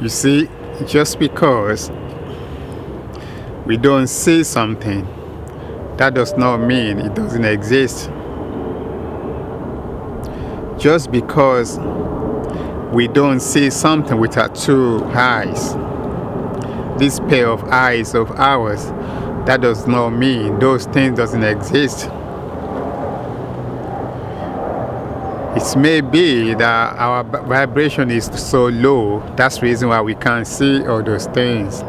You see, just because we don't see something, that does not mean it doesn't exist. Just because we don't see something with our two eyes, this pair of eyes of ours, that does not mean those things doesn't exist. It may be that our vibration is so low, that's the reason why we can't see all those things.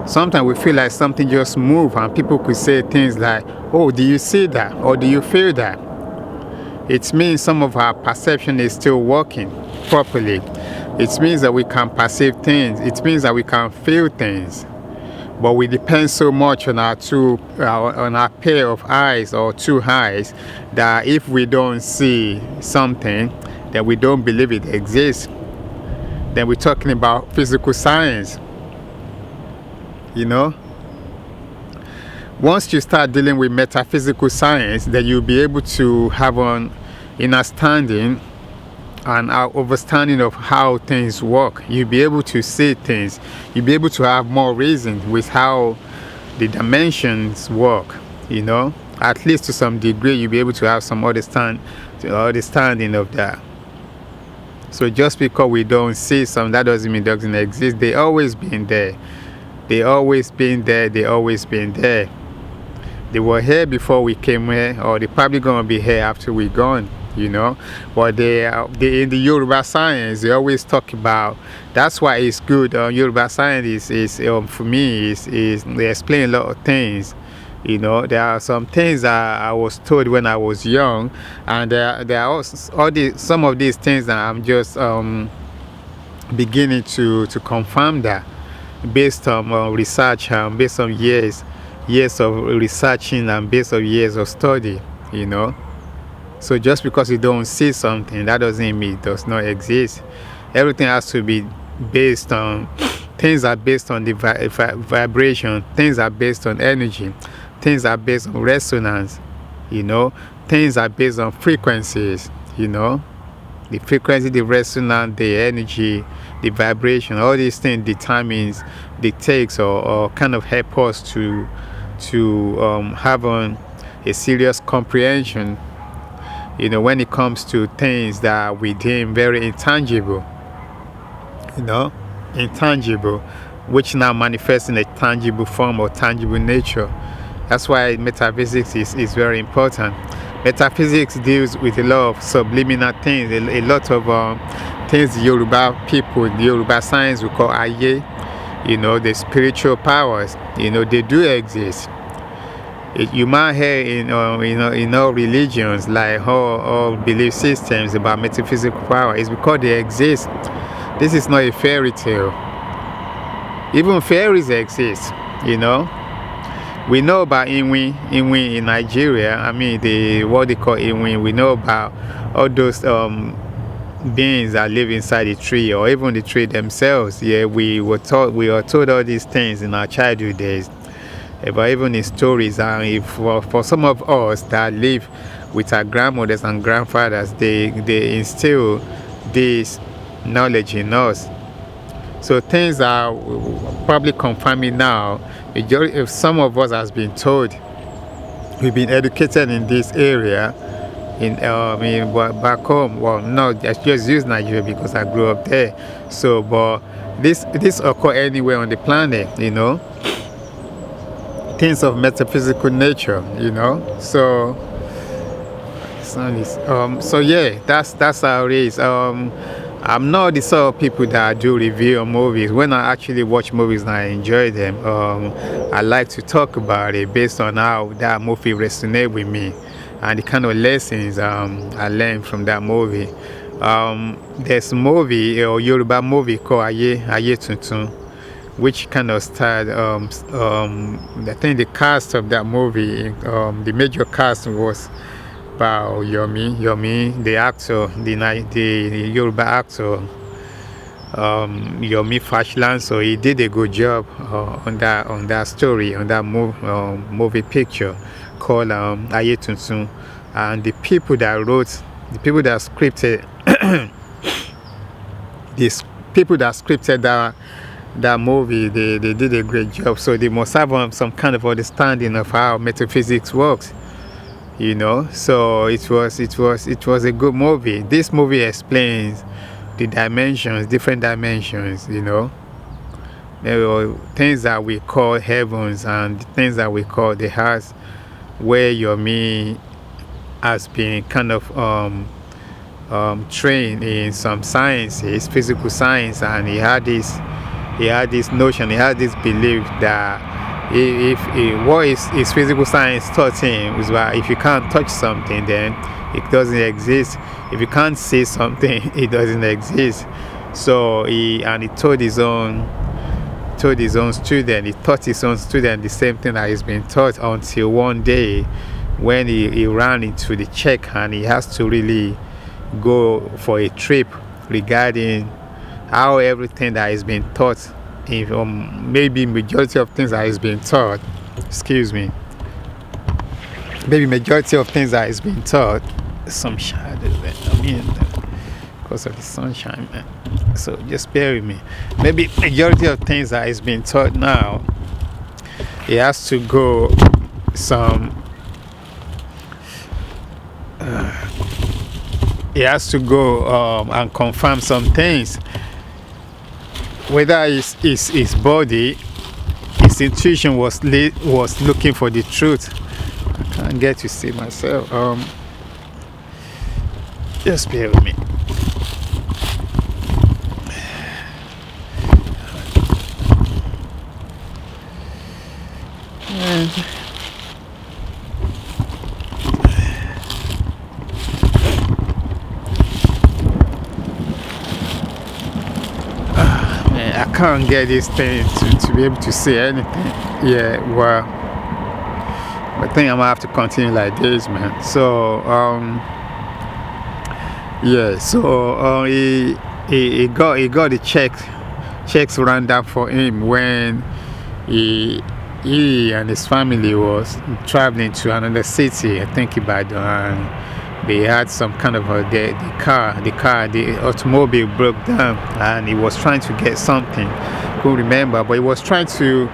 Sometimes we feel like something just moved, and people could say things like, oh, do you see that? Or do you feel that? It means some of our perception is still working properly. It means that we can perceive things. It means that we can feel things. But we depend so much on our pair of eyes or two eyes that if we don't see something, then we don't believe it exists. Then we're talking about physical science. You know, once you start dealing with metaphysical science, then you'll be able to have an understanding and our understanding of how things work. You'll be able to see things. You'll be able to have more reason with how the dimensions work. You know, at least to some degree, you'll be able to have some understanding of that. So just because we don't see some, that doesn't mean it doesn't exist. They always been there. They always been there. They always been there. They were here before we came here, or they're probably gonna be here after we're gone. You know, but they in the Yoruba science, they always talk about. That's why it's good. Yoruba science is for me is they explain a lot of things. You know, there are some things that I was told when I was young, and there are also some of these things that I'm just beginning to confirm that. Based on research, based on years of researching, and based on years of study, you know. So just because you don't see something, that doesn't mean it does not exist. Everything has to be based on, things are based on the vibration, things are based on energy, things are based on resonance, you know. Things are based on frequencies, you know. The frequency, the resonance, the energy, the vibration, all these things dictates or kind of help us to have a serious comprehension, you know, when it comes to things that we deem very intangible, you know, intangible, which now manifests in a tangible form or tangible nature. That's why metaphysics is very important. Metaphysics deals with a lot of subliminal things, a lot of things the Yoruba people, the Yoruba science we call Aiye, you know, the spiritual powers, you know, they do exist. You might hear in all religions, like all belief systems about metaphysical power, is because they exist. This is not a fairy tale. Even fairies exist, you know. We know about Iwi in Nigeria. I mean, what they call Iwi. We know about all those beings that live inside the tree, or even the tree themselves. Yeah, we were told all these things in our childhood days. But even in stories, and for some of us that live with our grandmothers and grandfathers, they instill this knowledge in us. So things are probably confirming now. If some of us has been told, we've been educated in this area, back home. Well, no, I just use Nigeria because I grew up there. So, but this occur anywhere on the planet, you know. Things of metaphysical nature, you know. So yeah, that's how it is. I'm not the sort of people that do review on movies. When I actually watch movies and I enjoy them, I like to talk about it based on how that movie resonates with me and the kind of lessons I learned from that movie. There's a movie, a Yoruba movie called Aiye Tuntun, which kind of starred, I think the cast of that movie, the major cast was about Yomi, the actor, the Yoruba actor, Yomi Fashlan. So he did a good job on that story, on that movie picture called Aiye Tuntun. And the people that scripted this people that scripted that movie, they did a great job. So they must have some kind of understanding of how metaphysics works, you know. So it was a good movie. This movie explains the dimensions, different dimensions, you know. There are things that we call heavens and things that we call the earth, where your me has been kind of trained in some sciences, physical science, and he had this notion, he had this belief that if what is physical science taught him is that if you can't touch something, then it doesn't exist. If you can't see something, it doesn't exist. So he taught his own student, he taught his own student the same thing that he's been taught, until one day when he ran into the check and he has to really go for a trip regarding how everything that has been taught, maybe majority of things that has been taught, maybe majority of things that has been taught, some shadow, because of the sunshine, man. So just bear with me. Maybe majority of things that is being taught now, he has to go and confirm some things, whether his body, his intuition was looking for the truth. I can't get to see myself. Just bear with me. I can't get this thing to be able to see anything. Yeah, well, I think I'm gonna have to continue like this, man. So he got the checks run up for him when he and his family was traveling to another city, I think Ibadan, and they had some kind of the automobile broke down, and he was trying to get something, couldn't remember, but he was trying to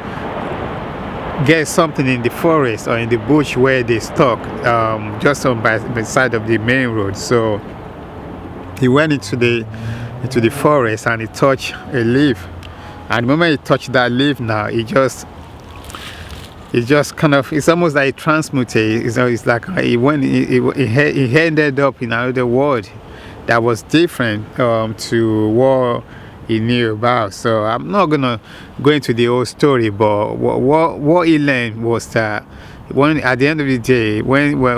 get something in the forest or in the bush where they stuck, just on by the side of the main road. So he went into the forest and he touched a leaf, and the moment he touched that leaf, now it just kind of, it's almost like it transmuted. It's like he ended up in another world that was different to what he knew about. So I'm not gonna go into the whole story, but what he learned was that when at the end of the day,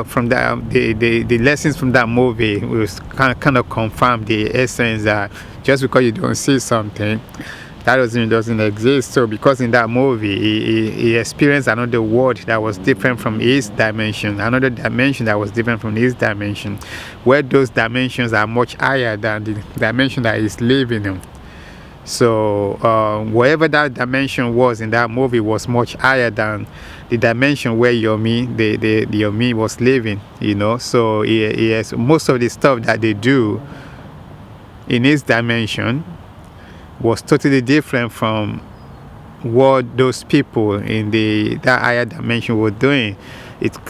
from that the lessons from that movie was kind of confirmed the essence that just because you don't see something, that doesn't exist. So because in that movie he experienced another world that was different from his dimension, another dimension that was different from his dimension, where those dimensions are much higher than the dimension that he's living in. So wherever that dimension was in that movie was much higher than the dimension where Yomi, the Yomi was living, you know. So he has most of the stuff that they do in his dimension was totally different from what those people in that higher dimension were doing.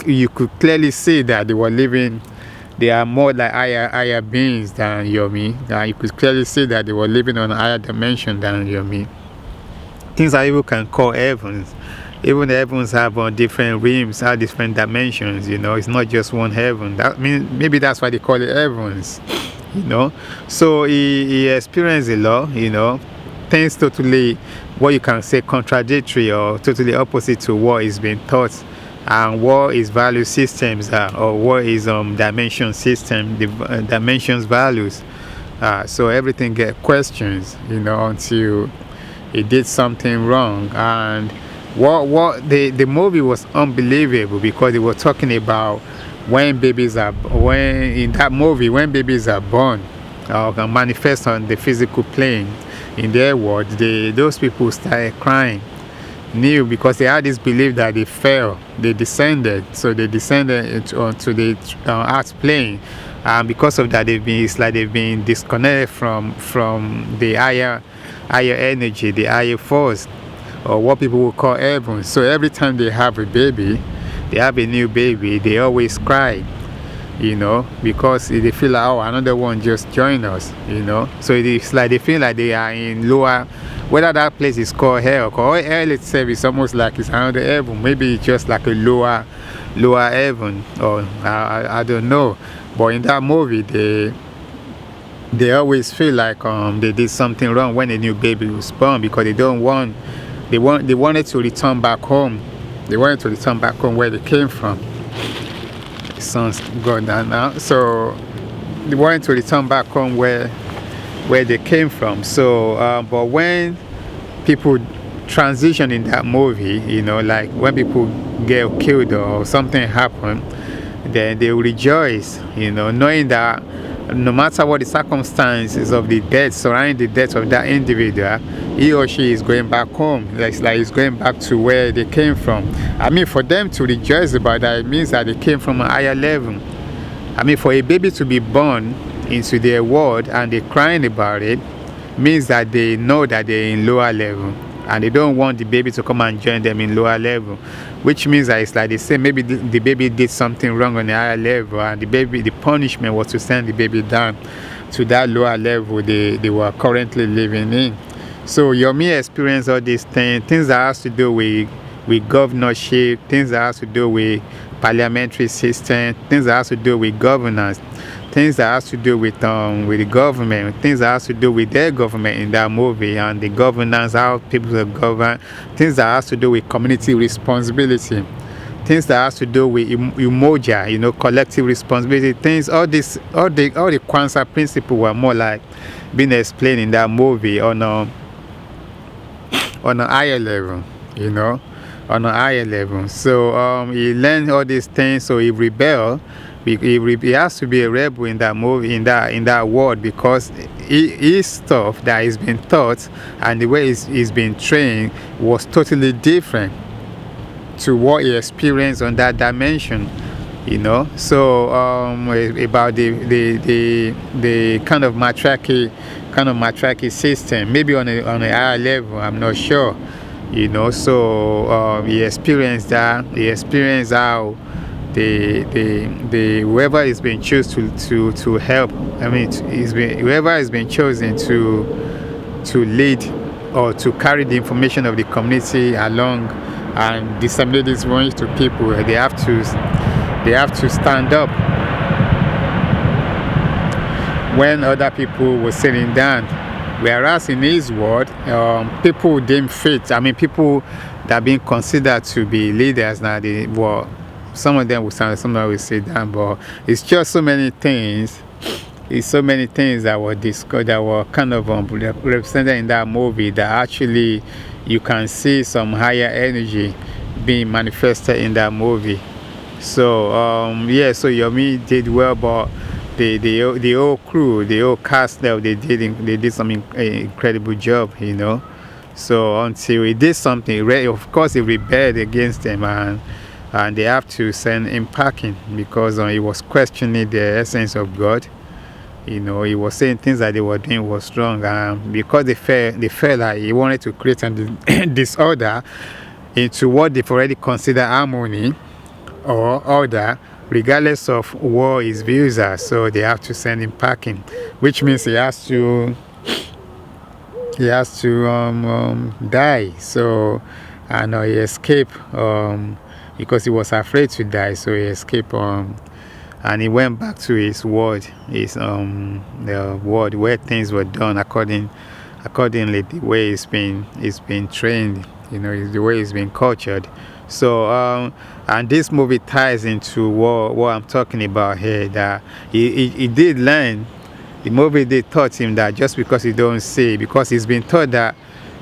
You could clearly see that they were living, they are more like higher beings than Yomi. You could clearly see that they were living on a higher dimension than Yomi. Things that you can call heavens. Even the heavens have different realms, have different dimensions, you know. It's not just one heaven. That means maybe that's why they call it heavens, you know. So he experienced a lot, you know, things totally, what you can say, contradictory or totally opposite to what is being taught, and what his value systems are, or what his dimension system, the dimensions values. So everything get questions, you know, until he did something wrong. And the movie was unbelievable, because they were talking about when babies are born and manifest on the physical plane in their world, those people started crying, because they had this belief that they fell, they descended. So they descended onto the earth plane, and because of that, it's like they've been disconnected from the higher energy, the higher force, or what people would call heaven. So every time they have a baby, they have a new baby, they always cry, because they feel like, oh, another one just joined us, So it's like they feel like they are in lower, whether that place is called hell, or hell itself is almost like it's another heaven. Maybe it's just like a lower heaven, or I don't know. But in that movie, they always feel like they did something wrong when a new baby was born, because they wanted to return back home. They wanted to return back home where they came from. The sun's gone down now, so they wanted to return back home where they came from. So, but when people transition in that movie, like when people get killed or something happen, then they rejoice, knowing that no matter what the circumstances of the death surrounding the death of that individual, he or she is going back home. It's like he's going back to where they came from. I mean, for them to rejoice about that, it means that they came from a higher level. I mean, for a baby to be born into their world and they're crying about it, means that they know that they're in lower level, and they don't want the baby to come and join them in lower level, which means that it's like they say maybe the baby did something wrong on the higher level, and the punishment was to send the baby down to that lower level they were currently living in. So Yomi experienced all these things that has to do with governorship, things that has to do with parliamentary system, things that has to do with governance, things that has to do with the government, things that has to do with their government in that movie, and the governance, how people are governed, things that has to do with community responsibility, things that has to do with umoja, collective responsibility, things, all the Kwanzaa principle were more like being explained in that movie on a higher level, on a higher level. So he learned all these things, so he rebelled. He has to be a rebel in that movie, in that world, because his stuff that he's been taught and the way he's been trained was totally different to what he experienced on that dimension, So about the kind of matriarchy system, maybe on a higher level, I'm not sure, So he experienced that. He experienced how the whoever is being chosen to help, whoever has been chosen to lead or to carry the information of the community along and disseminate this message to people, they have to stand up when other people were sitting down. Whereas in his world, people didn't fit. People that are being considered to be leaders now, some of them will stand, some of them will sit down, but it's just so many things. It's so many things that were discussed, that were kind of represented in that movie, that actually you can see some higher energy being manifested in that movie. So so Yomi did well, but the whole crew, the whole cast, they did some incredible job, So until he did something, of course he rebelled against them, and they have to send him packing, because he was questioning the essence of God. He was saying things that they were doing was wrong, because they felt like he wanted to create a disorder into what they've already considered harmony or order, regardless of what his views are. So they have to send him packing, which means he has to die. So he escaped because he was afraid to die. So he escaped and he went back to his world, the world where things were done accordingly, the way he's been trained, the way he's been cultured. So and this movie ties into what I'm talking about here, that he did learn. The movie did taught him that just because he don't see, because he's been taught that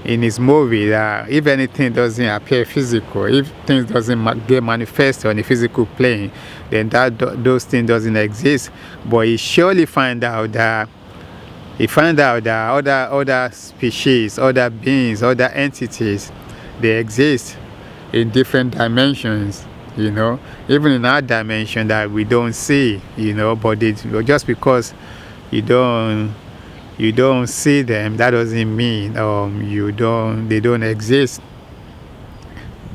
in his movie, that if anything doesn't appear physical, if things doesn't get manifested on the physical plane, then those things doesn't exist. But he surely find out that other species, other beings, other entities, they exist in different dimensions, you know, even in our dimension that we don't see, you know, but just because you don't see them, that doesn't mean they don't exist.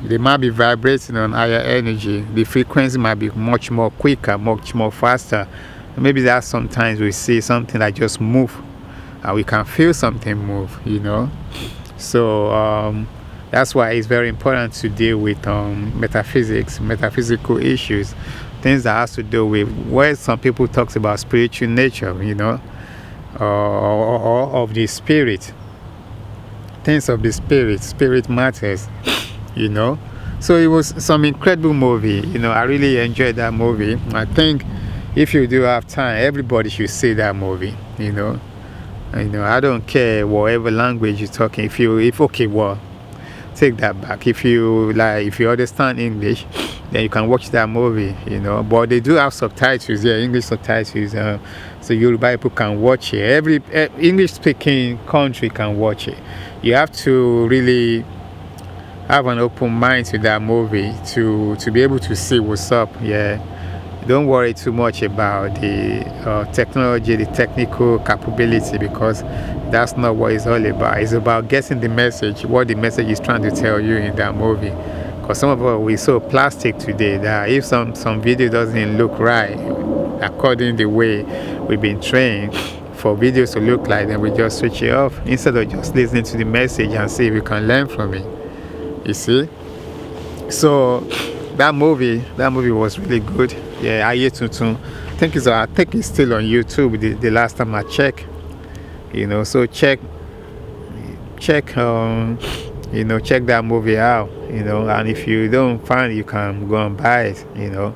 They might be vibrating on higher energy. The frequency might be much more quicker, much more faster. Maybe that sometimes we see something that just move, and we can feel something move, you know. So that's why it's very important to deal with metaphysical issues, things that has to do with where some people talks about spiritual nature, you know, or of the spirit, things of the spirit matters, you know. So it was some incredible movie, you know. I really enjoyed that movie. I think if you do have time, everybody should see that movie, you know. I don't care whatever language you're talking. Take that back. If you understand English, then you can watch that movie, you know. But they do have subtitles, English subtitles, so Yoruba people can watch it. Every English-speaking country can watch it. You have to really have an open mind to that movie to be able to see what's up. Don't worry too much about the technology, the technical capability, because that's not what it's all about. It's about getting the message, what the message is trying to tell you in that movie. Because some of us, we're so plastic today that if some video doesn't look right according to the way we've been trained for videos to look like, then we just switch it off instead of just listening to the message and see if we can learn from it. You see? So that movie was really good. Aiye Tuntun. I think it's still on YouTube. The last time I checked, you know. So check that movie out, you know. And if you don't find it, you can go and buy it, you know.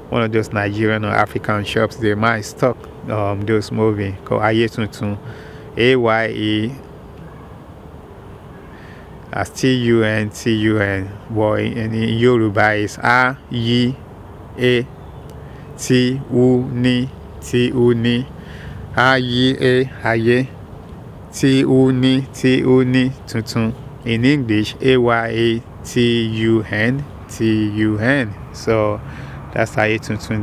One of those Nigerian or African shops, they might stock those movies called Aiye Tuntun. AYE as TUN. Boy, in Yoruba is Aiye Tuntun. Aiye Tuntun. In English, Aiye Tuntun. So that's Aiye Tuntun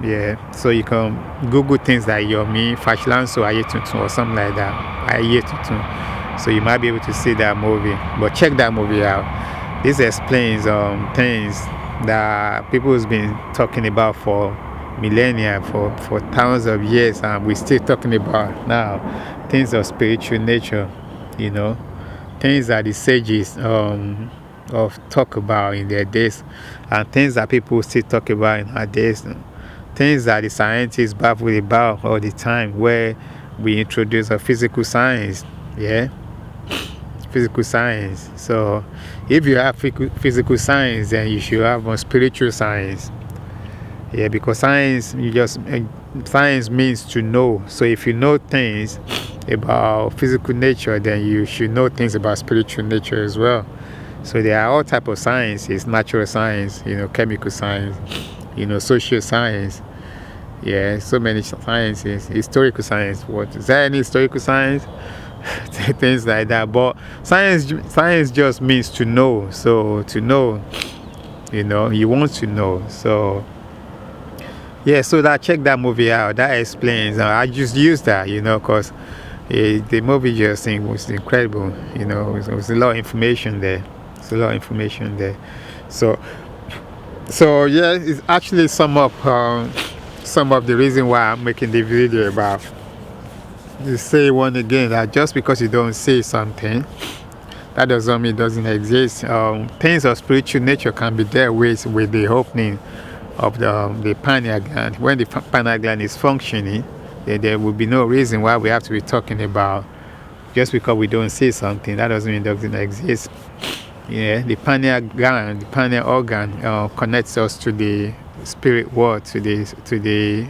there. So you can Google things like Yomi Fashlanso Aiye Tuntun or something like that. Aiye Tuntun. So you might be able to see that movie. But check that movie out. This explains things that people has been talking about for millennia, for thousands of years, and we're still talking about now. Things of spiritual nature, you know, things that the sages of talk about in their days, and things that people still talk about in our days, things that the scientists baffle about all the time, where we introduce a physical science, physical science. So if you have physical science, then you should have a spiritual science, because science means to know. So if you know things about physical nature, then you should know things about spiritual nature as well. So there are all types of sciences: natural science, you know, chemical science, you know, social science. So many sciences. Historical science. What is there? Any historical science? Things like that. But science just means to know. So to know, you know, you want to know. So so check that movie out. That explains. I just used that, you know, because the movie just was incredible. You know, it was a lot of information there. So it's actually some of the reason why I'm making the video about. You say one again, that just because you don't say something, that doesn't mean it doesn't exist. Things of spiritual nature can be there with the opening of the pineal gland. When the pineal gland is functioning, then there will be no reason why we have to be talking about. Just because we don't say something, that doesn't mean it doesn't exist. The pineal gland, the pineal organ, connects us to the spirit world, to the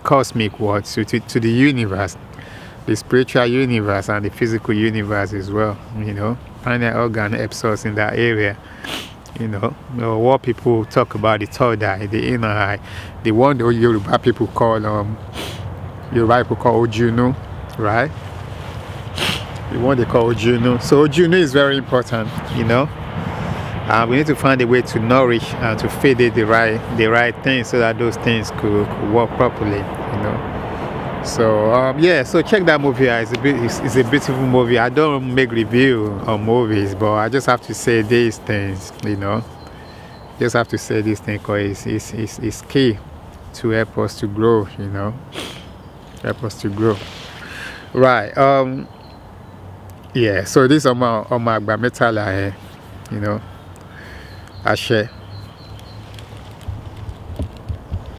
cosmic world, to the universe, the spiritual universe and the physical universe as well. You know, pineal organ helps us in that area. You know, what people talk about, the third eye, the inner eye, the one that Yoruba people call Ojunu, right? The one they call Ojunu. So Ojunu is very important, you know. We need to find a way to nourish and to feed it the right things so that those things could work properly, you know. So yeah, so check that movie out. It's a beautiful movie. I don't make review on movies, but I just have to say these things, you know. Just have to say these things because it's key to help us to grow, you know. Help us to grow. Right. Yeah, so this on my agba metal, you know. Ashe.